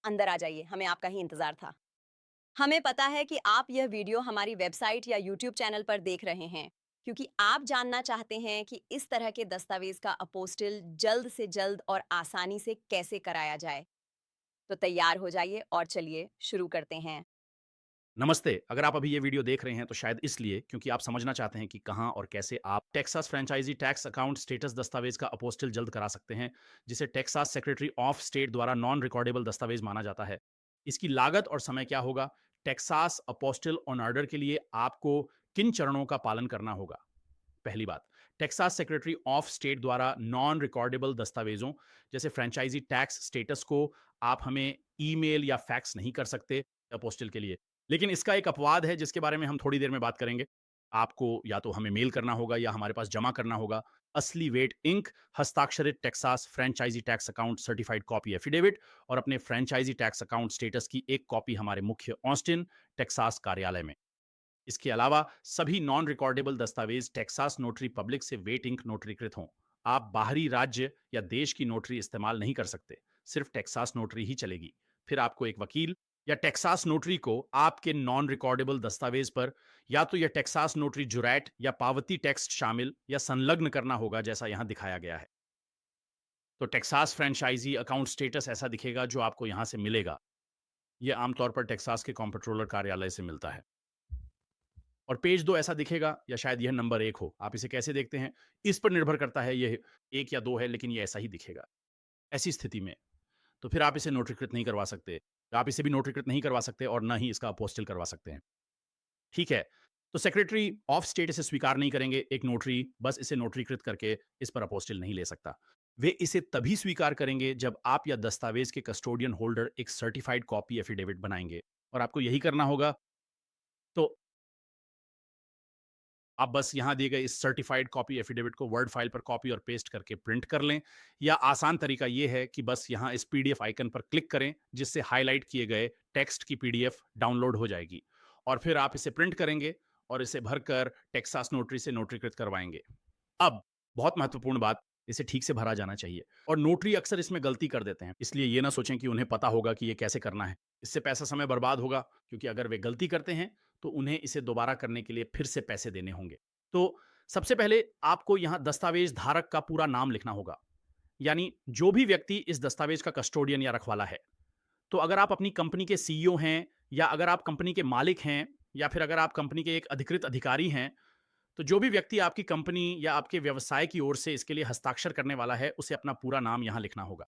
अंदर आ जाइए, हमें आपका ही इंतज़ार था। हमें पता है कि आप यह वीडियो हमारी वेबसाइट या यूट्यूब चैनल पर देख रहे हैं, क्योंकि आप जानना चाहते हैं कि इस तरह के दस्तावेज़ का अपोस्टिल जल्द से जल्द और आसानी से कैसे कराया जाए। तो तैयार हो जाइए और चलिए शुरू करते हैं। नमस्ते। अगर आप अभी ये वीडियो देख रहे हैं तो शायद इसलिए क्योंकि आप समझना चाहते हैं कि कहाँ और कैसे आप Texas franchise tax account status दस्तावेज का अपोस्टिल जल्द करा सकते हैं, जिसे टेक्सास सेक्रेटरी ऑफ स्टेट द्वारा नॉन रिकॉर्डेबल दस्तावेज माना जाता है। इसकी लागत और समय क्या होगा? टेक्सास अपोस्टिल ऑन ऑर्डर के लिए आपको किन चरणों का पालन करना होगा? पहली बात, टेक्सास सेक्रेटरी ऑफ स्टेट द्वारा नॉन रिकॉर्डेबल दस्तावेजों जैसे फ्रेंचाइजी टैक्स स्टेटस को आप हमें ईमेल या फैक्स नहीं कर सकते अपोस्टिल के लिए। लेकिन इसका एक अपवाद है जिसके बारे में हम थोड़ी देर में बात करेंगे। आपको या तो हमें मेल करना होगा या हमारे पास जमा करना होगा असली वेट इंक हस्ताक्षरित Texas franchise tax account certified copy affidavit और अपने फ्रेंचाइजी टैक्स अकाउंट स्टेटस की एक कॉपी हमारे मुख्य ऑस्टिन टेक्सास कार्यालय में। इसके अलावा सभी नॉन रिकॉर्डेबल दस्तावेज टेक्सास नोटरी पब्लिक से वेट इंक नोटरीकृत हों। आप बाहरी राज्य या देश की नोटरी इस्तेमाल नहीं कर सकते, सिर्फ टेक्सास नोटरी ही चलेगी। फिर आपको एक वकील या टेक्सास नोटरी को आपके नॉन रिकॉर्डेबल दस्तावेज पर या तो यह टेक्सास नोटरी जुरैट या पावती टेक्स्ट शामिल या संलग्न करना होगा, जैसा यहां दिखाया गया है। तो टेक्सास फ्रेंचाइजी अकाउंट स्टेटस ऐसा दिखेगा जो आपको यहां से मिलेगा। यह आमतौर पर टेक्सास के कॉम्पट्रोलर कार्यालय से मिलता है। और पेज 2 ऐसा दिखेगा या शायद यह नंबर 1 हो। आप इसे कैसे देखते हैं, इस पर निर्भर करता है ये 1 या 2 है, लेकिन ये ऐसा ही दिखेगा। ऐसी स्थिति में तो फिर आप इसे नोटरीकृत नहीं करवा सकते। आप इसे भी नोटरीकृत नहीं करवा सकते और ना ही इसका अपोस्टिल करवा सकते हैं। ठीक है, तो सेक्रेटरी ऑफ स्टेट इसे स्वीकार नहीं करेंगे। एक नोटरी बस इसे नोटरीकृत करके इस पर अपोस्टिल नहीं ले सकता। वे इसे तभी स्वीकार करेंगे जब आप या दस्तावेज के कस्टोडियन होल्डर एक सर्टिफाइड कॉपी एफिडेविट बनाएँगे और आपको यही करना होगा। तो आप बस यहाँ दिए गए इस सर्टिफाइड कॉपी एफिडेविट को वर्ड फाइल पर कॉपी और पेस्ट करके प्रिंट कर लें, या आसान तरीका ये है कि बस यहाँ इस पीडीएफ आइकन पर क्लिक करें, जिससे हाईलाइट किए गए टेक्स्ट की पीडीएफ डाउनलोड हो जाएगी और फिर आप इसे प्रिंट करेंगे और इसे भरकर टेक्सास नोटरी से नोटरीकृत करवाएंगे। अब बहुत महत्वपूर्ण बात, इसे ठीक से भरा जाना चाहिए और नोटरी अक्सर इसमें गलती कर देते हैं, इसलिए ये ना सोचें कि उन्हें पता होगा कि ये कैसे करना है। इससे पैसा समय बर्बाद होगा, क्योंकि अगर वे गलती करते हैं तो उन्हें इसे दोबारा करने के लिए फिर से पैसे देने होंगे। तो सबसे पहले आपको यहाँ दस्तावेज धारक का पूरा नाम लिखना होगा, यानी जो भी व्यक्ति इस दस्तावेज का कस्टोडियन या रखवाला है। तो अगर आप अपनी कंपनी के सीईओ हैं, या अगर आप कंपनी के मालिक हैं, या फिर अगर आप कंपनी के एक अधिकृत अधिकारी हैं, तो जो भी व्यक्ति आपकी कंपनी या आपके व्यवसाय की ओर से इसके लिए हस्ताक्षर करने वाला है, उसे अपना पूरा नाम यहाँ लिखना होगा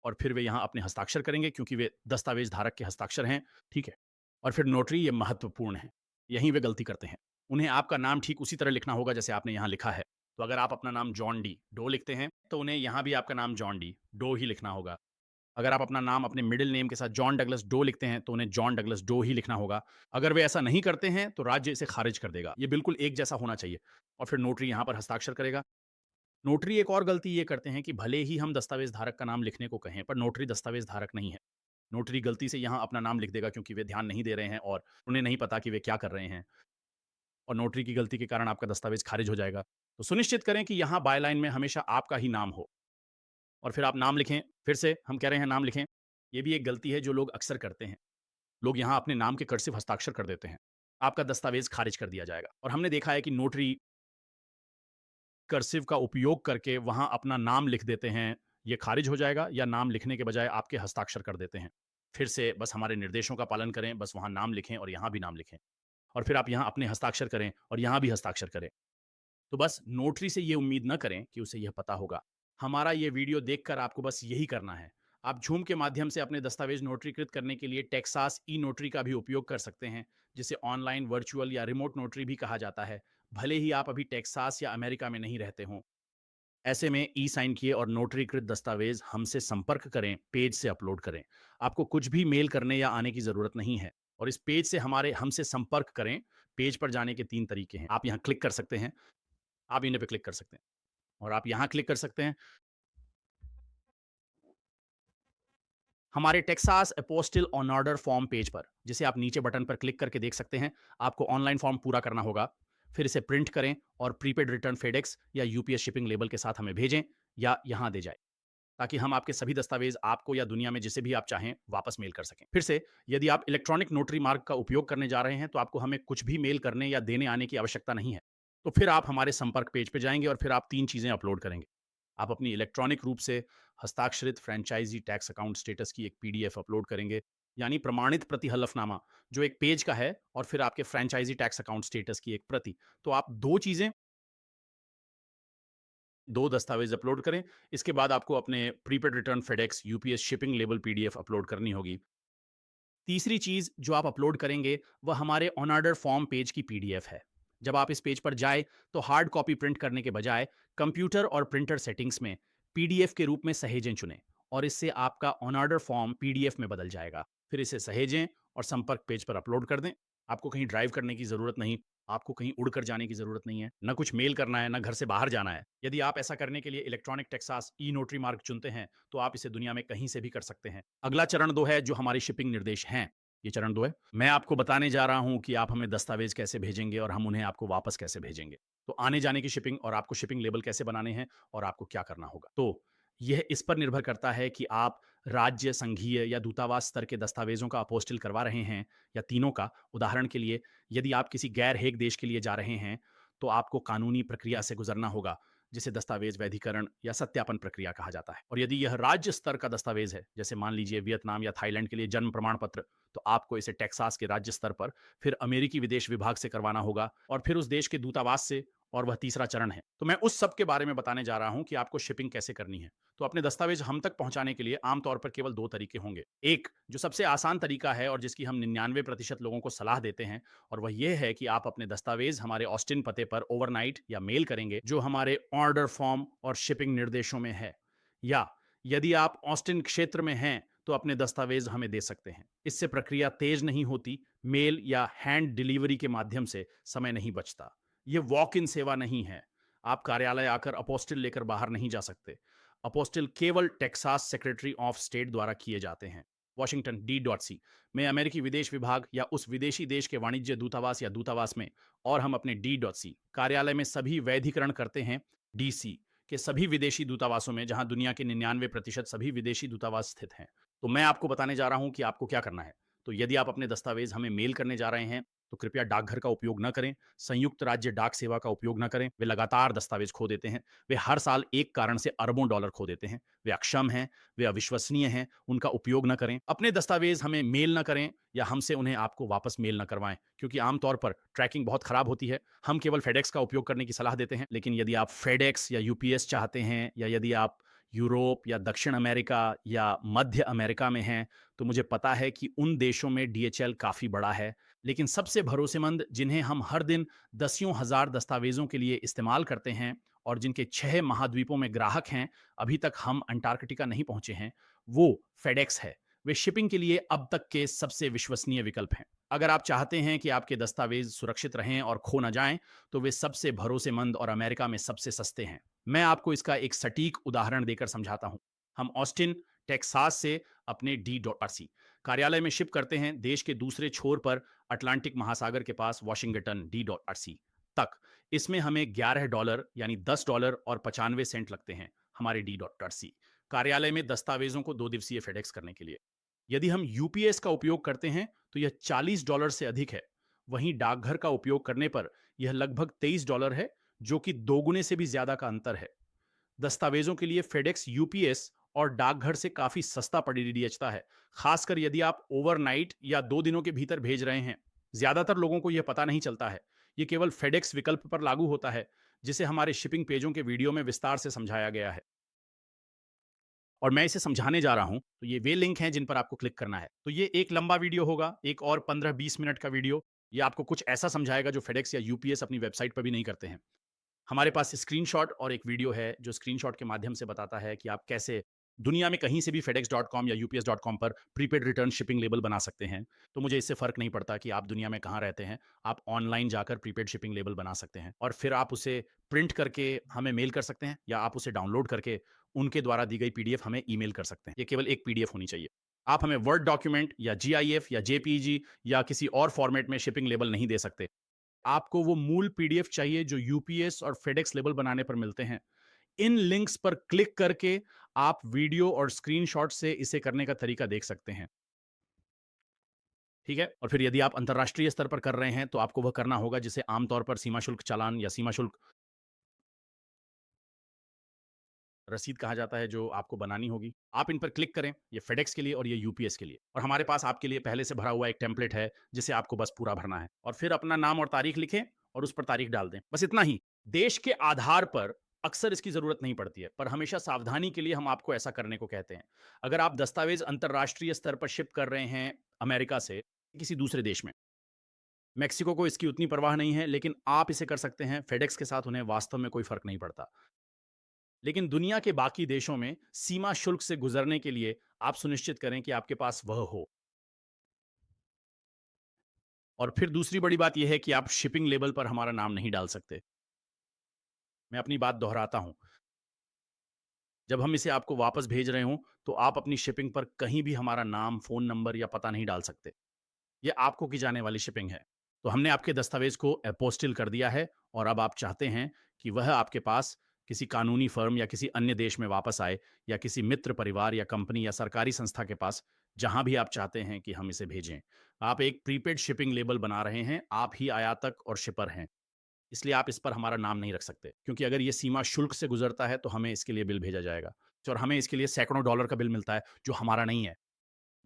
और फिर वे यहाँ अपने हस्ताक्षर करेंगे, क्योंकि वे दस्तावेज धारक के हस्ताक्षर हैं। ठीक है, और फिर नोटरी, ये महत्वपूर्ण है, यहीं वे गलती करते हैं। उन्हें आपका नाम ठीक उसी तरह लिखना होगा जैसे आपने यहाँ लिखा है। तो अगर आप अपना नाम जॉन डी डो लिखते हैं, तो उन्हें यहाँ भी आपका नाम जॉन डी डो ही लिखना होगा। अगर आप अपना नाम अपने मिडिल नेम के साथ जॉन डगलस डो लिखते हैं, तो उन्हें जॉन डगलस डो ही लिखना होगा। अगर वे ऐसा नहीं करते हैं तो राज्य इसे खारिज कर देगा। ये बिल्कुल एक जैसा होना चाहिए और फिर नोटरी यहाँ पर हस्ताक्षर करेगा। नोटरी एक और गलती ये करते हैं कि भले ही हम दस्तावेज धारक का नाम लिखने को कहें, पर नोटरी दस्तावेज धारक नहीं है। नोटरी गलती से यहाँ अपना नाम लिख देगा, क्योंकि वे ध्यान नहीं दे रहे हैं और उन्हें नहीं पता कि वे क्या कर रहे हैं, और नोटरी की गलती के कारण आपका दस्तावेज खारिज हो जाएगा। तो सुनिश्चित करें कि यहाँ बाय लाइन में हमेशा आपका ही नाम हो और फिर आप नाम लिखें। फिर से हम कह रहे हैं नाम लिखें। ये भी एक गलती है जो लोग अक्सर करते हैं। लोग यहाँ अपने नाम के कर्सिव हस्ताक्षर कर देते हैं। आपका दस्तावेज खारिज कर दिया जाएगा और हमने देखा है कि नोटरी कर्सिव का उपयोग करके वहाँ अपना नाम लिख देते हैं। ये खारिज हो जाएगा, या नाम लिखने के बजाय आपके हस्ताक्षर कर देते हैं। फिर से बस हमारे निर्देशों का पालन करें, बस वहाँ नाम लिखें और यहाँ भी नाम लिखें और फिर आप यहाँ अपने हस्ताक्षर करें और यहाँ भी हस्ताक्षर करें। तो बस नोटरी से ये उम्मीद ना करें कि उसे यह पता होगा। हमारा ये वीडियो देखकर आपको बस यही करना है। आप ज़ूम के माध्यम से अपने दस्तावेज नोटरीकृत करने के लिए टेक्सास ई नोटरी का भी उपयोग कर सकते हैं, जिसे ऑनलाइन वर्चुअल या रिमोट नोटरी भी कहा जाता है, भले ही आप अभी टेक्सास या अमेरिका में नहीं रहते हों। ऐसे में ई साइन किए और नोटरीकृत दस्तावेज हमसे संपर्क करें, पेज से अपलोड करें। आपको कुछ भी मेल करने या आने की ज़रूरत नहीं है और इस पेज से हमारे हमसे संपर्क करें। पेज पर जाने के 3 तरीके हैं। आप यहाँ क्लिक कर सकते हैं, आप इन्हें पे क्लिक कर सकते हैं और आप यहाँ क्लिक कर सकते हैं। हमारे Texas apostille on order form page पर, जिसे आप नीचे बटन पर क्लिक करके देख सकते हैं, आपको ऑनलाइन फॉर्म पूरा करना होगा। फिर इसे प्रिंट करें और प्रीपेड रिटर्न फेडेक्स या यूपीएस शिपिंग लेबल के साथ हमें भेजें या यहाँ दे जाए। ताकि हम आपके सभी दस्तावेज आपको या दुनिया में जिसे भी आप चाहें वापस मेल कर सकें। फिर से, यदि आप इलेक्ट्रॉनिक नोटरी मार्ग का उपयोग करने जा रहे हैं, तो आपको हमें कुछ भी मेल करने या देने आने की आवश्यकता नहीं है। तो फिर आप हमारे संपर्क पेज पे जाएँगे और फिर आप 3 चीज़ें अपलोड करेंगे। आप अपनी इलेक्ट्रॉनिक रूप से हस्ताक्षरित फ्रैंचाइज़ी टैक्स अकाउंट स्टेटस की एक पीडीएफ अपलोड करेंगे, यानी प्रमाणित प्रति हलफनामा, जो एक पेज का है, और फिर आपके फ्रैंचाइज़ी टैक्स अकाउंट स्टेटस की एक प्रति। तो आप 2 चीज़ें, 2 दस्तावेज़ अपलोड करें। इसके बाद आपको अपने prepaid return FedEx UPS shipping label PDF upload करनी होगी। तीसरी चीज़ जो आप अपलोड करेंगे, वह हमारे ऑन ऑर्डर फॉर्म पेज की पीडीएफ है। जब आप इस पेज पर जाएँ, तो हार्ड कॉपी प्रिंट करने के बजाय कंप्यूटर और प्रिंटर सेटिंग्स में पीडीएफ के रूप में सहेजें चुनें, और इससे आपका ऑन ऑर्डर फॉर्म पीडीएफ में बदल जाएगा। फिर इसे सहेजें और संपर्क पेज पर अपलोड कर दें। आपको कहीं ड्राइव करने की ज़रूरत नहीं, आपको कहीं उड़कर जाने की ज़रूरत नहीं है, ना कुछ मेल करना है, ना घर से बाहर जाना है। यदि आप ऐसा करने के लिए इलेक्ट्रॉनिक टेक्सास ई-नोटरी मार्ग चुनते हैं, तो आप इसे दुनिया में कहीं से भी कर सकते हैं। अगला चरण 2 है, जो हमारे शिपिंग निर्देश हैं। ये चरण 2 है। मैं आपको बताने जा रहा हूँ कि आप हमें दस्तावेज़ कैसे भेजेंगे और हम उन्हें आपको वापस कैसे भेजेंगे। तो आने-जाने की शिपिंग और आपको शिपिंग लेबल कैसे बनाने हैं और आपको क्या करना होगा। तो यह इस पर निर्भर करता है कि आप राज्य, संघीय या दूतावास स्तर के दस्तावेज़ों का अपोस्टिल करवा रहे हैं, या तीनों का। उदाहरण के लिए, यदि आप किसी गैर हेग देश के लिए जा रहे हैं, तो आपको कानूनी प्रक्रिया से गुज़रना होगा, जिसे दस्तावेज़ वैधीकरण या सत्यापन प्रक्रिया कहा जाता है। और यदि यह राज्य स्तर का दस्तावेज़ है, जैसे मान लीजिए वियतनाम या थाईलैंड के लिए जन्म प्रमाण पत्र, तो आपको इसे टेक्सास के राज्य स्तर पर, फिर अमेरिकी विदेश विभाग से करवाना होगा, और फिर उस देश के दूतावास से, और वह तीसरा चरण है। तो मैं उस सब के बारे में बताने जा रहा हूं कि आपको शिपिंग कैसे करनी है। तो अपने दस्तावेज हम तक पहुंचाने के लिए आमतौर पर केवल 2 तरीके होंगे। एक, जो सबसे आसान तरीका है और जिसकी हम 99% लोगों को सलाह देते हैं, और वह यह है कि आप अपने दस्तावेज हमारे ऑस्टिन पते पर ओवरनाइट या मेल करेंगे, जो हमारे ऑर्डर फॉर्म और शिपिंग निर्देशों में है। या यदि आप ऑस्टिन क्षेत्र में हैं, तो अपने दस्तावेज हमें दे सकते हैं। इससे प्रक्रिया तेज नहीं होती, मेल या हैंड डिलीवरी के माध्यम से समय नहीं बचता। ये वॉक इन सेवा नहीं है। आप कार्यालय आकर अपोस्टिल लेकर बाहर नहीं जा सकते। अपोस्टिल केवल टेक्सास सेक्रेटरी ऑफ स्टेट द्वारा किए जाते हैं। वॉशिंगटन D.C में अमेरिकी विदेश विभाग या उस विदेशी देश के वाणिज्य दूतावास या दूतावास में, और हम अपने D.C कार्यालय में सभी वैधीकरण करते हैं। DC के सभी विदेशी दूतावासों में, जहां दुनिया के 99% सभी विदेशी दूतावास स्थित हैं। तो मैं आपको बताने जा रहा हूं कि आपको क्या करना है। तो यदि आप अपने दस्तावेज हमें मेल करने जा रहे हैं, तो कृपया डाकघर का उपयोग न करें, संयुक्त राज्य डाक सेवा का उपयोग न करें। वे लगातार दस्तावेज खो देते हैं। वे हर साल एक कारण से अरबों डॉलर खो देते हैं। वे अक्षम हैं, वे अविश्वसनीय हैं, उनका उपयोग न करें। अपने दस्तावेज हमें मेल न करें, या हमसे उन्हें आपको वापस मेल न करवाएं, क्योंकि आमतौर पर ट्रैकिंग बहुत खराब होती है। हम केवल फेडेक्स का उपयोग करने की सलाह देते हैं, लेकिन यदि आप फेडेक्स या यूपीएस चाहते हैं, या यदि आप यूरोप या दक्षिण अमेरिका या मध्य अमेरिका में हैं, तो मुझे पता है कि उन देशों में डीएचएल काफ़ी बड़ा है। लेकिन सबसे भरोसेमंद, जिन्हें हम हर दिन दसियों हज़ार दस्तावेज़ों के लिए इस्तेमाल करते हैं, और जिनके 6 महाद्वीपों में ग्राहक हैं, अभी तक हम अंटार्कटिका नहीं पहुँचे हैं, वो फेडेक्स है। वे शिपिंग के लिए अब तक के सबसे विश्वसनीय विकल्प हैं। अगर आप चाहते हैं कि आपके दस्तावेज़ सुरक्षित रहें और खो न जाएँ, तो वे सबसे भरोसेमंद और अमेरिका में सबसे सस्ते हैं। मैं आपको इसका एक सटीक उदाहरण देकर समझाता हूँ। हम ऑस्टिन, टेक्सास से अपने D.C कार्यालय में शिप करते हैं, देश के दूसरे छोर पर अटलांटिक महासागर के पास वॉशिंगटन D.C तक। इसमें हमें $11 यानी $10 और 95 सेंट लगते हैं हमारे D.C कार्यालय में दस्तावेजों को 2 दिवसीय फेडेक्स करने के लिए। यदि हम यूपीएस का उपयोग करते हैं, तो यह $40 से अधिक है। वहीं डाकघर का उपयोग करने पर यह लगभग $23 है, जो कि दोगुने से भी ज्यादा का अंतर है। दस्तावेजों के लिए फेडेक्स यूपीएस और डाकघर से काफी सस्ता पड़ीडियचता है, खासकर यदि आप ओवरनाइट या 2 दिनों के भीतर भेज रहे हैं। ज्यादातर लोगों को यह पता नहीं चलता है। ये केवल फेडेक्स विकल्प पर लागू होता है, जिसे हमारे शिपिंग पेजों के वीडियो में विस्तार से समझाया गया है, और मैं इसे समझाने जा रहा हूं। तो ये वे लिंक हैं जिन पर आपको क्लिक करना है। तो ये एक लंबा वीडियो होगा, एक और 15-20 मिनट का वीडियो। ये आपको कुछ ऐसा समझाएगा जो फेडेक्स या यूपीएस अपनी वेबसाइट पर भी नहीं करते हैं। हमारे पास स्क्रीनशॉट और एक वीडियो है, जो स्क्रीनशॉट के माध्यम से बताता है कि आप कैसे दुनिया में कहीं से भी fedex.com या ups.com पर प्रीपेड रिटर्न शिपिंग लेबल बना सकते हैं। तो मुझे इससे फ़र्क नहीं पड़ता कि आप दुनिया में कहाँ रहते हैं, आप ऑनलाइन जाकर प्रीपेड शिपिंग लेबल बना सकते हैं, और फिर आप उसे प्रिंट करके हमें मेल कर सकते हैं, या आप उसे डाउनलोड करके उनके द्वारा दी गई पीडीएफ हमें ईमेल कर सकते हैं। ये केवल एक पीडीएफ होनी चाहिए। आप हमें वर्ड डॉक्यूमेंट या जीआईएफ या जेपीईजी या किसी और फॉर्मेट में शिपिंग लेबल नहीं दे सकते। आपको वो मूल पीडीएफ चाहिए जो यूपीएस और फेडेक्स लेबल बनाने पर मिलते हैं। इन लिंक्स पर क्लिक करके आप वीडियो और स्क्रीनशॉट से इसे करने का तरीका देख सकते हैं। ठीक है? और फिर यदि आप अंतर्राष्ट्रीय स्तर पर कर रहे हैं, तो आपको वह करना होगा जिसे आमतौर पर सीमा शुल्क चालान या सीमा शुल्क रसीद कहा जाता है, जो आपको बनानी होगी। आप इन पर क्लिक करें, ये फेडेक्स के लिए और ये यूपीएस के लिए। और हमारे पास आपके लिए पहले से भरा हुआ एक टेम्पलेट है, जिसे आपको बस पूरा भरना है। और फिर अपना नाम और तारीख लिखें और उस पर तारीख डाल दें। बस इतना ही। देश के आधार पर अक्सर इसकी ज़रूरत नहीं पड़ती है, पर हमेशा सावधानी के लिए हम आपको ऐसा करने को कहते हैं। अगर आप दस्तावेज़ अंतर्राष्ट्रीय स्तर पर शिप कर रहे हैं अमेरिका से किसी दूसरे देश में, मेक्सिको को इसकी उतनी परवाह नहीं है, लेकिन आप इसे कर सकते हैं। फेडेक्स के साथ उन्हें वास्तव में कोई फ़र्क नहीं पड़ता। लेकिन दुनिया के बाकी देशों में सीमा शुल्क से गुजरने के लिए आप सुनिश्चित करें कि आपके पास वह हो। और फिर दूसरी बड़ी बात यह है कि आप शिपिंग लेबल पर हमारा नाम नहीं डाल सकते। मैं अपनी बात दोहराता हूं, जब हम इसे आपको वापस भेज रहे हों, तो आप अपनी शिपिंग पर कहीं भी हमारा नाम, फोन नंबर या पता नहीं डाल सकते। यह आपको की जाने वाली शिपिंग है। तो हमने आपके दस्तावेज को अपोस्टिल कर दिया है, और अब आप चाहते हैं कि वह आपके पास किसी कानूनी फर्म या किसी अन्य देश में वापस आए, या किसी मित्र परिवार या कंपनी या सरकारी संस्था के पास, जहां भी आप चाहते हैं कि हम इसे भेजें। आप एक प्रीपेड शिपिंग लेबल बना रहे हैं, आप ही आयातक और शिपर हैं, इसलिए आप इस पर हमारा नाम नहीं रख सकते, क्योंकि अगर ये सीमा शुल्क से गुजरता है तो हमें इसके लिए बिल भेजा जाएगा, और हमें इसके लिए सैकड़ों डॉलर का बिल मिलता है, जो हमारा नहीं है।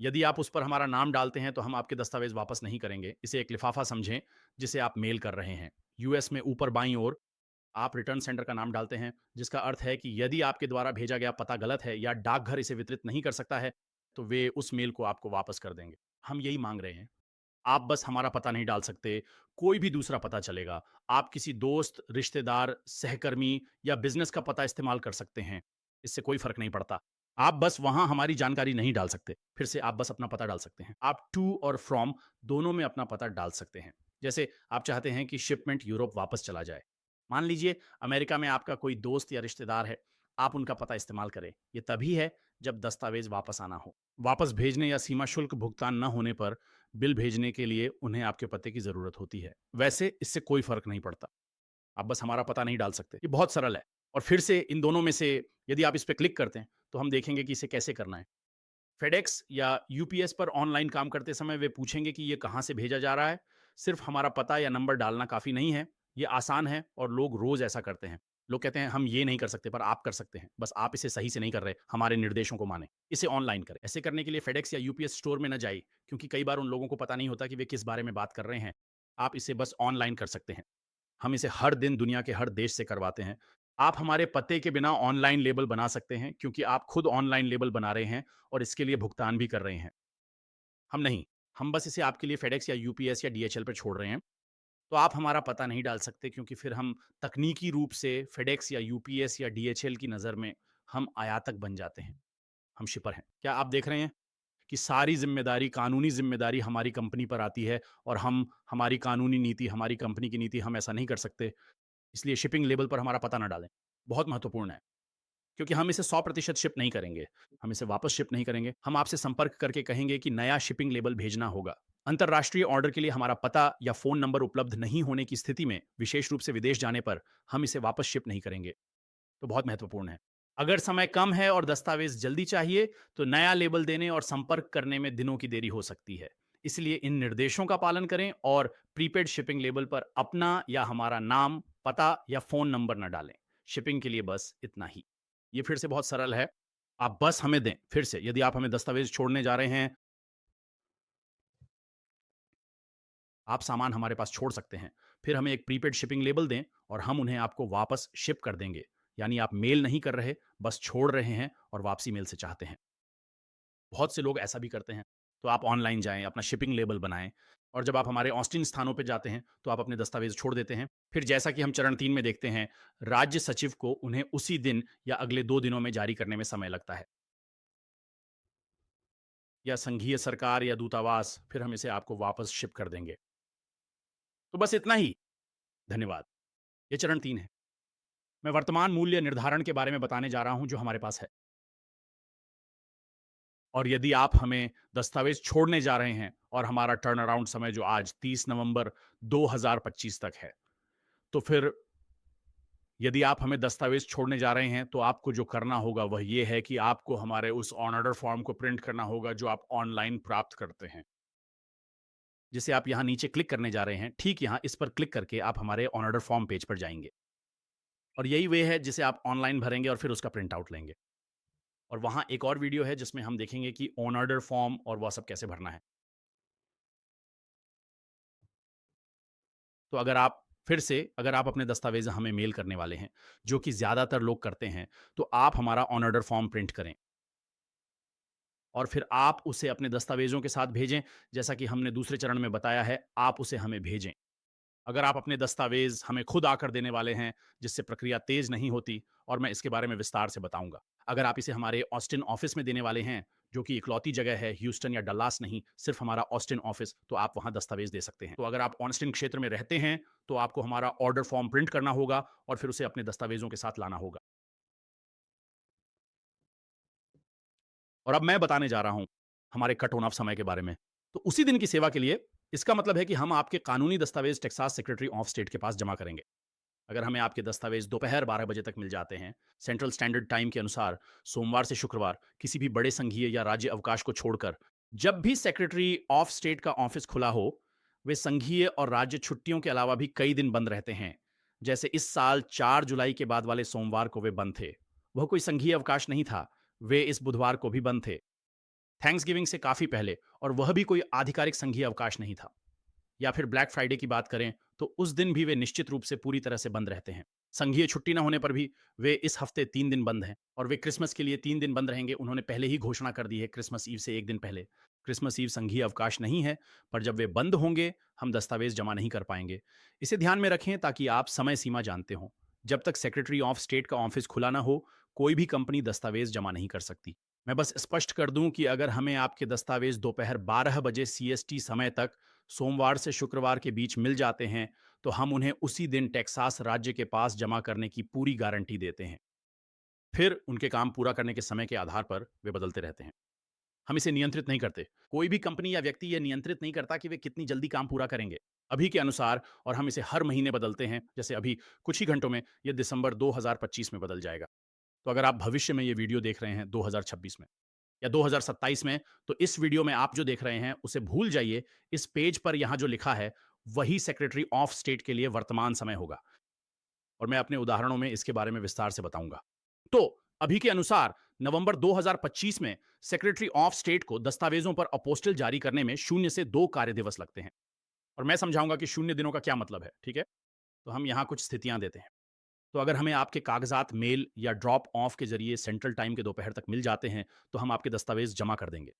यदि आप उस पर हमारा नाम डालते हैं, तो हम आपके दस्तावेज वापस नहीं करेंगे। इसे एक लिफाफा समझें जिसे आप मेल कर रहे हैं। यूएस में ऊपर बाईं ओर आप रिटर्न सेंडर का नाम डालते हैं, जिसका अर्थ है कि यदि आपके द्वारा भेजा गया पता गलत है या डाकघर इसे वितरित नहीं कर सकता है, तो वे उस मेल को आपको वापस कर देंगे। हम यही मांग रहे हैं। आप बस हमारा पता नहीं डाल सकते, कोई भी दूसरा पता चलेगा। आप किसी दोस्त, रिश्तेदार, सहकर्मी या बिज़नेस का पता इस्तेमाल कर सकते हैं, इससे कोई फ़र्क नहीं पड़ता। आप बस वहाँ हमारी जानकारी नहीं डाल सकते। फिर से आप बस अपना पता डाल सकते हैं। आप टू और फ्रॉम दोनों में अपना पता डाल सकते हैं। जैसे आप चाहते हैं कि शिपमेंट यूरोप वापस चला जाए। मान लीजिए अमेरिका में आपका कोई दोस्त या रिश्तेदार है, आप उनका पता इस्तेमाल करें। ये तभी है जब दस्तावेज़ वापस आना हो। वापस भेजने या सीमा शुल्क भुगतान न होने पर बिल भेजने के लिए उन्हें आपके पते की ज़रूरत होती है। वैसे इससे कोई फ़र्क नहीं पड़ता। आप बस हमारा पता नहीं डाल सकते। ये बहुत सरल है। और फिर से इन दोनों में से यदि आप इस पे क्लिक करते हैं, तो हम देखेंगे कि इसे कैसे करना है। फेडेक्स या यूपीएस पर ऑनलाइन काम करते समय वे पूछेंगे कि ये कहाँ से भेजा जा रहा है। सिर्फ हमारा पता या नंबर डालना काफ़ी नहीं है। ये आसान है और लोग रोज़ ऐसा करते हैं। लोग कहते हैं हम ये नहीं कर सकते, पर आप कर सकते हैं। बस आप इसे सही से नहीं कर रहे, हमारे निर्देशों को मानें। इसे ऑनलाइन करें। ऐसे करने के लिए फेडेक्स या यूपीएस स्टोर में ना जाइए, क्योंकि कई बार उन लोगों को पता नहीं होता कि वे किस बारे में बात कर रहे हैं। आप इसे बस ऑनलाइन कर सकते हैं। हम इसे हर दिन दुनिया के हर देश से करवाते हैं। आप हमारे पते के बिना ऑनलाइन लेबल बना सकते हैं, क्योंकि आप खुद ऑनलाइन लेबल बना रहे हैं और इसके लिए भुगतान भी कर रहे हैं। हम नहीं, हम बस इसे आपके लिए फेडेक्स या यूपीएस या डीएचएल पे छोड़ रहे हैं। तो आप हमारा पता नहीं डाल सकते, क्योंकि फिर हम तकनीकी रूप से फेडेक्स या यूपीएस या डीएचएल की नज़र में हम आयातक बन जाते हैं। हम शिपर हैं। क्या आप देख रहे हैं कि सारी ज़िम्मेदारी, कानूनी ज़िम्मेदारी हमारी कंपनी पर आती है, और हम हमारी कानूनी नीति, हमारी कंपनी की नीति, हम ऐसा नहीं कर सकते। इसलिए शिपिंग लेबल पर हमारा पता ना डालें। बहुत महत्वपूर्ण है, क्योंकि हम इसे 100% शिप नहीं करेंगे। हम इसे वापस शिप नहीं करेंगे। हम आपसे संपर्क करके कहेंगे कि नया शिपिंग लेबल भेजना होगा। अंतर्राष्ट्रीय ऑर्डर के लिए हमारा पता या फ़ोन नंबर उपलब्ध नहीं होने की स्थिति में, विशेष रूप से विदेश जाने पर, हम इसे वापस शिप नहीं करेंगे। तो बहुत महत्वपूर्ण है। अगर समय कम है और दस्तावेज़ जल्दी चाहिए, तो नया लेबल देने और संपर्क करने में दिनों की देरी हो सकती है। इसलिए इन निर्देशों का पालन करें और प्रीपेड शिपिंग लेबल पर अपना या हमारा नाम, पता या फ़ोन नंबर न डालें। शिपिंग के लिए बस इतना ही। ये फिर से बहुत सरल है। आप बस हमें दें। फिर से, यदि आप हमें दस्तावेज़ छोड़ने जा रहे हैं, आप सामान हमारे पास छोड़ सकते हैं। फिर हमें एक प्रीपेड शिपिंग लेबल दें और हम उन्हें आपको वापस शिप कर देंगे। यानी आप मेल नहीं कर रहे, बस छोड़ रहे हैं और वापसी मेल से चाहते हैं। बहुत से लोग ऐसा भी करते हैं। तो आप ऑनलाइन जाएँ, अपना शिपिंग लेबल बनाएँ, और जब आप हमारे ऑस्टिन स्थानों पे जाते हैं, तो आप अपने दस्तावेज़ छोड़ देते हैं। फिर जैसा कि हम चरण 3 में देखते हैं, राज्य सचिव को उन्हें उसी दिन या अगले 2 दिनों में जारी करने में समय लगता है, या संघीय सरकार या दूतावास, फिर हम इसे आपको वापस शिप कर देंगे। तो बस इतना ही। धन्यवाद। ये चरण 3 है। मैं वर्तमान मूल्य निर्धारण के बारे में बताने जा रहा हूँ, जो हमारे पास है। और यदि आप हमें दस्तावेज़ छोड़ने जा रहे हैं, और हमारा टर्न अराउंड समय जो आज 30 नवंबर 2025 तक है, तो फिर यदि आप हमें दस्तावेज़ छोड़ने जा रहे हैं, तो आपको जो करना होगा वह ये है कि आपको हमारे उस ऑन ऑर्डर फॉर्म को प्रिंट करना होगा जो आप ऑनलाइन प्राप्त करते हैं। जिसे आप यहाँ नीचे क्लिक करने जा रहे हैं, ठीक यहाँ इस पर क्लिक करके आप हमारे ऑन ऑर्डर फॉर्म पेज पर जाएँगे। और यही वे है जिसे आप ऑनलाइन भरेंगे और फिर उसका प्रिंट आउट लेंगे। और वहाँ एक और वीडियो है जिसमें हम देखेंगे कि ऑन ऑर्डर फॉर्म और वह सब कैसे भरना है। तो अगर आप अपने दस्तावेज़ हमें मेल करने वाले हैं, जो कि ज़्यादातर लोग करते हैं, तो आप हमारा ऑन ऑर्डर फॉर्म प्रिंट करें और फिर आप उसे अपने दस्तावेज़ों के साथ भेजें। जैसा कि हमने दूसरे चरण में बताया है, आप उसे हमें भेजें। अगर आप अपने दस्तावेज़ हमें खुद आकर देने वाले हैं, जिससे प्रक्रिया तेज़ नहीं होती और मैं इसके बारे में विस्तार से बताऊँगा। अगर आप इसे हमारे ऑस्टिन ऑफ़िस में देने वाले हैं, जो कि इकलौती जगह है ह्यूस्टन या डल्लास नहीं, सिर्फ़ हमारा ऑस्टिन ऑफ़िस, तो आप वहाँ दस्तावेज़ दे सकते हैं। तो अगर आप ऑस्टिन क्षेत्र में रहते हैं, तो आपको हमारा ऑर्डर फ़ॉर्म प्रिंट करना होगा और फिर उसे अपने दस्तावेज़ों के साथ लाना होगा। और अब मैं बताने जा रहा हूँ, हमारे कट ऑन ऑफ समय के बारे में। तो उसी दिन की सेवा के लिए, इसका मतलब है कि हम आपके कानूनी दस्तावेज़ टेक्सास सेक्रेटरी ऑफ स्टेट के पास जमा करेंगे। अगर हमें आपके दस्तावेज दोपहर 12 बजे तक मिल जाते हैं, सेंट्रल स्टैंडर्ड टाइम के अनुसार, सोमवार से शुक्रवार, किसी भी बड़े संघीय या राज्य अवकाश को छोड़कर, जब भी सेक्रेटरी ऑफ स्टेट का ऑफिस खुला हो, वे संघीय और राज्य छुट्टियों के अलावा भी कई दिन बंद रहते हैं। जैसे इस साल 4 जुलाई के बाद वाले सोमवार को वे बंद थे। वह कोई संघीय अवकाश नहीं था, वे इस बुधवार को भी बंद थे। थैंक्सगिविंग से काफ़ी पहले, और वह भी कोई आधिकारिक संघीय अवकाश नहीं था। या फिर ब्लैक फ्राइडे की बात करें, तो उस दिन भी वे निश्चित रूप से पूरी तरह से बंद रहते हैं। संघीय छुट्टी ना होने पर भी वे इस हफ्ते 3 दिन बंद हैं और वे क्रिसमस के लिए 3 दिन बंद रहेंगे। उन्होंने पहले ही घोषणा कर दी है क्रिसमस ईव से 1 दिन पहले। क्रिसमस ईव संघीय अवकाश नहीं है, पर जब वे बंद होंगे, हम दस्तावेज़ जमा नहीं कर पाएँगे। इसे ध्यान में रखें ताकि आप समय सीमा जानते हों। जब तक सेक्रेटरी ऑफ स्टेट का ऑफिस खुला ना हो, कोई भी कंपनी दस्तावेज़ जमा नहीं कर सकती। मैं बस स्पष्ट कर दूं कि अगर हमें आपके दस्तावेज़ दोपहर 12 बजे सीएसटी समय तक सोमवार से शुक्रवार के बीच मिल जाते हैं, तो हम उन्हें उसी दिन टेक्सास राज्य के पास जमा करने की पूरी गारंटी देते हैं। फिर उनके काम पूरा करने के समय के आधार पर वे बदलते रहते हैं। हम इसे नियंत्रित नहीं करते। कोई भी कंपनी या व्यक्ति यह नियंत्रित नहीं करता कि वे कितनी जल्दी काम पूरा करेंगे। अभी के अनुसार, और हम इसे हर महीने बदलते हैं। जैसे अभी कुछ ही घंटों में यह दिसंबर 2025 में बदल जाएगा। तो अगर आप भविष्य में ये वीडियो देख रहे हैं 2026 में या 2027 में, तो इस वीडियो में आप जो देख रहे हैं उसे भूल जाइए। इस पेज पर यहाँ जो लिखा है, वही सेक्रेटरी ऑफ स्टेट के लिए वर्तमान समय होगा और मैं अपने उदाहरणों में इसके बारे में विस्तार से बताऊंगा। तो अभी के अनुसार नवंबर 2025 में सेक्रेटरी ऑफ स्टेट को दस्तावेजों पर अपोस्टिल जारी करने में 0 से 2 कार्य दिवस लगते हैं और मैं समझाऊंगा कि 0 दिनों का क्या मतलब है। ठीक है, तो हम यहाँ कुछ स्थितियां देते हैं। तो अगर हमें आपके कागजात मेल या ड्रॉप ऑफ के जरिए सेंट्रल टाइम के दोपहर तक मिल जाते हैं, तो हम आपके दस्तावेज जमा कर देंगे।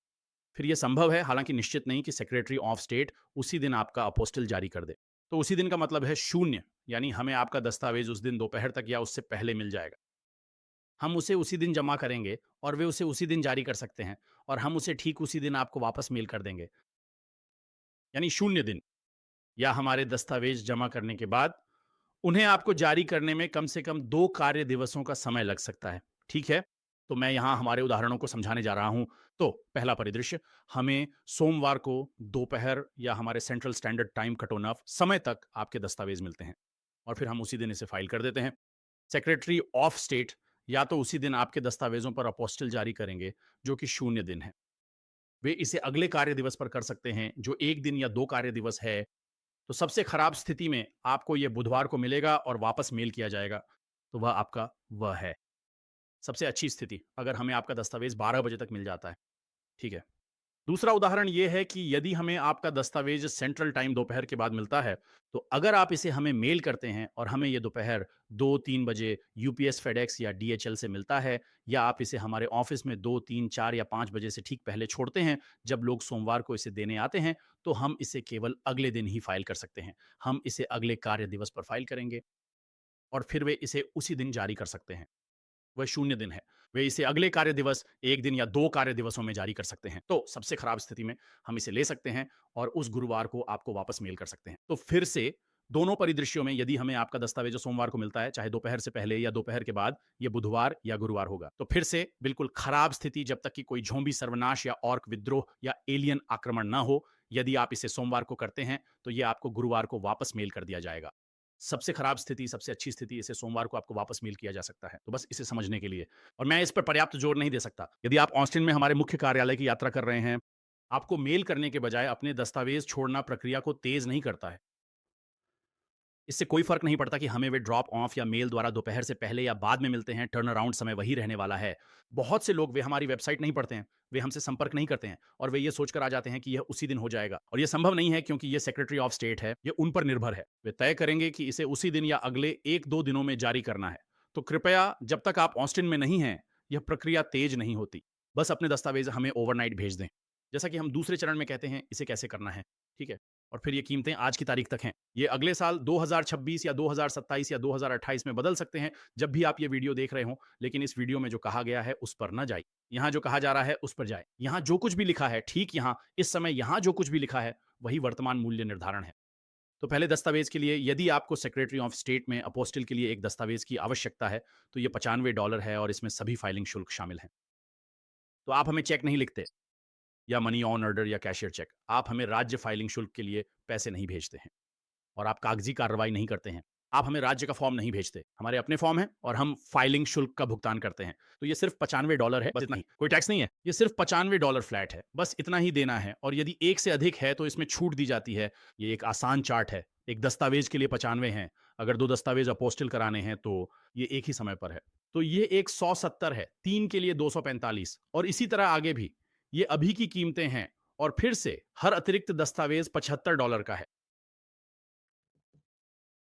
फिर यह संभव है, हालांकि निश्चित नहीं, कि सेक्रेटरी ऑफ स्टेट उसी दिन आपका अपोस्टिल जारी कर दे। तो उसी दिन का मतलब है 0, यानी हमें आपका दस्तावेज उस दिन दोपहर तक या उससे पहले मिल जाएगा। हम उसे उसी दिन जमा करेंगे और वे उसे उसी दिन जारी कर सकते हैं और हम उसे ठीक उसी दिन आपको वापस मेल कर देंगे, यानी 0 दिन। या हमारे दस्तावेज जमा करने के बाद उन्हें आपको जारी करने में कम से कम 2 कार्य दिवसों का समय लग सकता है। ठीक है? तो मैं यहाँ हमारे उदाहरणों को समझाने जा रहा हूँ। तो पहला परिदृश्य, हमें सोमवार को दोपहर या हमारे central standard time cut on off समय तक आपके दस्तावेज मिलते हैं और फिर हम उसी दिन इसे फाइल कर देते हैं। सेक्रेटरी ऑफ स्टेट या तो उसी दिन आपके दस्तावेजों पर अपोस्टिल जारी करेंगे, जो कि 0 दिन है। वे इसे अगले कार्य दिवस पर कर सकते हैं, जो 1 दिन या 2 कार्य दिवस है। तो सबसे खराब स्थिति में आपको ये बुधवार को मिलेगा और वापस मेल किया जाएगा। तो वह आपका वह है। सबसे अच्छी स्थिति, अगर हमें आपका दस्तावेज़ 12 बजे तक मिल जाता है, ठीक है। दूसरा उदाहरण ये है कि यदि हमें आपका दस्तावेज़ सेंट्रल टाइम दोपहर के बाद मिलता है, तो अगर आप इसे हमें मेल करते हैं और हमें ये दोपहर 2-3 बजे यूपीएस, फेडेक्स या डीएचएल से मिलता है, या आप इसे हमारे ऑफ़िस में 2, 3, 4 या 5 बजे से ठीक पहले छोड़ते हैं, जब लोग सोमवार को इसे देने आते हैं, तो हम इसे केवल अगले दिन ही फ़ाइल कर सकते हैं। हम इसे अगले कार्य दिवस पर फ़ाइल करेंगे और फिर वे इसे उसी दिन जारी कर सकते हैं। वह 0 दिन है। वे इसे अगले कार्य दिवस 1 दिन या 2 कार्य दिवसों में जारी कर सकते हैं। तो सबसे खराब स्थिति में हम इसे ले सकते हैं और उस गुरुवार को आपको वापस मेल कर सकते हैं। तो फिर से दोनों परिदृश्यों में यदि हमें आपका दस्तावेज़ सोमवार को मिलता है, चाहे दोपहर से पहले या दोपहर के बाद, ये बुधवार या गुरुवार होगा। तो फिर से बिल्कुल खराब स्थिति, जब तक कि कोई ज़ॉम्बी सर्वनाश या ऑर्क विद्रोह या एलियन आक्रमण ना हो, यदि आप इसे सोमवार को करते हैं, तो ये आपको गुरुवार को वापस मेल कर दिया जाएगा। सबसे खराब स्थिति, सबसे अच्छी स्थिति, इसे सोमवार को आपको वापस मेल किया जा सकता है। तो बस इसे समझने के लिए और मैं इस पर पर्याप्त जोर नहीं दे सकता। यदि आप ऑस्टिन में हमारे मुख्य कार्यालय की यात्रा कर रहे हैं, आपको मेल करने के बजाय अपने दस्तावेज़ छोड़ना प्रक्रिया को तेज़ नहीं करता है। इससे कोई फ़र्क नहीं पड़ता कि हमें वे ड्रॉप ऑफ या मेल द्वारा दोपहर से पहले या बाद में मिलते हैं, टर्न अराउंड समय वही रहने वाला है। बहुत से लोग वे हमारी वेबसाइट नहीं पढ़ते हैं, वे हमसे संपर्क नहीं करते हैं और वे ये सोचकर आ जाते हैं कि यह उसी दिन हो जाएगा और ये संभव नहीं है क्योंकि ये सेक्रेटरी ऑफ स्टेट है, ये उन पर निर्भर है। वे तय करेंगे कि इसे उसी दिन या अगले 1-2 दिनों में जारी करना है। तो कृपया जब तक आप ऑस्टिन में नहीं हैं, यह प्रक्रिया तेज़ नहीं होती। बस अपने दस्तावेज़ हमें ओवरनाइट भेज दें। जैसा कि हम दूसरे चरण में कहते हैं, इसे कैसे करना है, ठीक है? और फिर ये कीमतें आज की तारीख तक हैं। ये अगले साल 2026 या 2027 या 2028 में बदल सकते हैं, जब भी आप ये वीडियो देख रहे हों, लेकिन इस वीडियो में जो कहा गया है, उस पर ना जाइए। यहाँ जो कहा जा रहा है, उस पर जाएँ। यहाँ जो कुछ भी लिखा है, ठीक यहाँ, इस समय यहाँ जो कुछ भी लिखा है, वही वर्तमान मूल्य निर्धारण है। तो पहले दस्तावेज़ के लिए यदि आपको सेक्रेटरी ऑफ स्टेट में अपोस्टिल के लिए एक दस्तावेज़ की आवश्यकता है, तो ये $95 है और इसमें सभी फाइलिंग शुल्क शामिल हैं। तो आप हमें चेक नहीं लिखते या मनी ऑन ऑर्डर या कैशियर चेक। आप हमें राज्य फाइलिंग शुल्क के लिए पैसे नहीं भेजते हैं। और आप कागजी कार्रवाई नहीं करते हैं। आप हमें राज्य का फॉर्म नहीं भेजते। हमारे अपने फॉर्म हैं और हम फाइलिंग शुल्क का भुगतान करते हैं। तो ये सिर्फ़ $95 है, बस इतना ही। कोई टैक्स नहीं है। ये सिर्फ़ $95 फ्लैट है। बस इतना ही देना है और यदि 1 से अधिक है तो इसमें छूट दी जाती है। ये एक आसान चार्ट है। एक दस्तावेज़ के लिए 95 हैं। अगर 2 दस्तावेज़ अपोस्टिल कराने हैं तो ये एक ही समय पर है। तो ये एक 170 है। 3 के लिए 245 और इसी तरह आगे भी। ये अभी की कीमतें हैं और फिर से हर अतिरिक्त दस्तावेज़ $75 का है।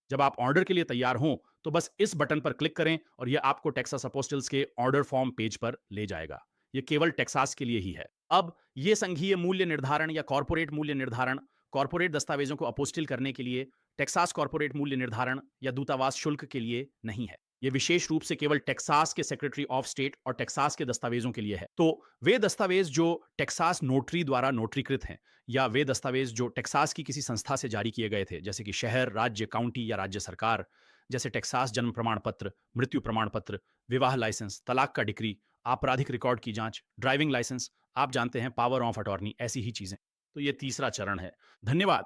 जब आप ऑर्डर के लिए तैयार हों, तो बस इस बटन पर क्लिक करें और यह आपको टेक्सास अपोस्टल्स के ऑर्डर फॉर्म पेज पर ले जाएगा। ये केवल टेक्सास के लिए ही है। अब ये संघीय मूल्य निर्धारण या कॉर्पोरेट मूल्य निर्धारण, कॉर्पोरेट दस्तावेजों को अपोस्टिल करने के लिए टेक्सास कॉर्पोरेट मूल्य निर्धारण या दूतावास शुल्क के लिए नहीं है। ये विशेष रूप से केवल टेक्सास के सेक्रेटरी ऑफ स्टेट और टेक्सास के दस्तावेजों के लिए है। तो वे दस्तावेज जो टेक्सास नोटरी द्वारा नोटरीकृत हैं या वे दस्तावेज जो टेक्सास की किसी संस्था से जारी किए गए थे, जैसे कि शहर, राज्य, काउंटी या राज्य सरकार, जैसे टेक्सास जन्म प्रमाण पत्र, मृत्यु प्रमाण पत्र, विवाह लाइसेंस, तलाक का डिक्री, आपराधिक रिकॉर्ड की जांच, ड्राइविंग लाइसेंस, आप जानते हैं पावर ऑफ अटॉर्नी, ऐसी ही चीजें। तो ये तीसरा चरण है। धन्यवाद।